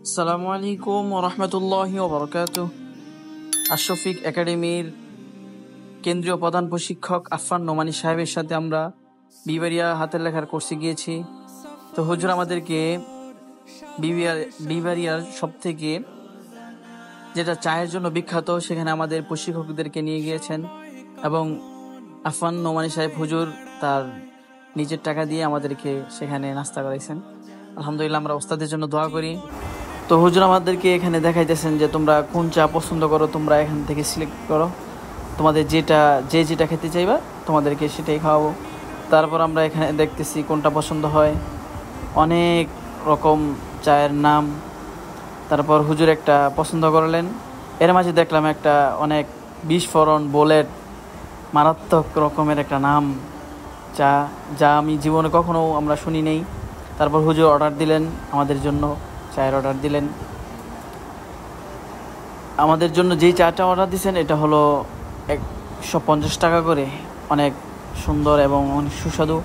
আসসালামু আলাইকুম ওরহমতুল্লাহি ওবরকাতুহ। আশরাফিক একাডেমির কেন্দ্রীয় প্রধান প্রশিক্ষক আফফান নোমানী সাহেবের সাথে আমরা বিবারিয়া হাতের লেখার কোর্সে গিয়েছি। তো হুজুর আমাদেরকে বিবারিয়ার সব থেকে যেটা চায়ের জন্য বিখ্যাত সেখানে আমাদের প্রশিক্ষকদেরকে নিয়ে গিয়েছেন এবং আফফান নোমানী সাহেব হুজুর তার নিজের টাকা দিয়ে আমাদেরকে সেখানে নাস্তা করাইছেন। আলহামদুলিল্লাহ, আমরা ওস্তাদের জন্য দোয়া করি। তো হুজুর আমাদেরকে এখানে দেখাইতেছেন যে তোমরা কোন চা পছন্দ করো, তোমরা এখান থেকে সিলেক্ট করো, তোমাদের যেটা খেতে চাইবা তোমাদেরকে সেটাই খাওয়াবো। তারপর আমরা এখানে দেখতেছি কোনটা পছন্দ হয়, অনেক রকম চায়ের নাম। তারপর হুজুর একটা পছন্দ করলেন, এর মাঝে দেখলাম একটা অনেক বিস্ফোরণ বুলেট মারাত্মক রকমের একটা নাম চা, যা আমি জীবনে কখনো আমরা শুনি নেই। তারপর হুজুর অর্ডার দিলেন, আমাদের জন্য চায়ের অর্ডার দিলেন। আমাদের জন্য যেই চাটা অর্ডার দিয়েছেন এটা হলো 150 টাকা করে, অনেক সুন্দর এবং অনেক সুস্বাদু।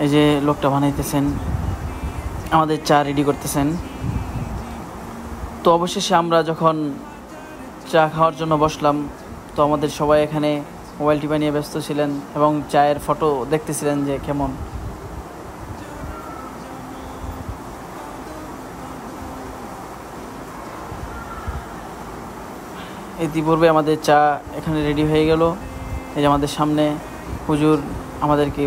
এই যে লোকটা বানাইতেছেন, আমাদের চা রেডি করতেছেন। তো অবশেষে আমরা যখন চা খাওয়ার জন্য বসলাম, তো আমাদের সবাই এখানে মোবাইল টিপা নিয়ে ব্যস্ত ছিলেন এবং চায়ের ফটো দেখতেছিলেন যে কেমন। ইতিপূর্বে আমাদের চা এখানে রেডি হয়ে গেল। এই যে আমাদের সামনে হুজুর আমাদেরকে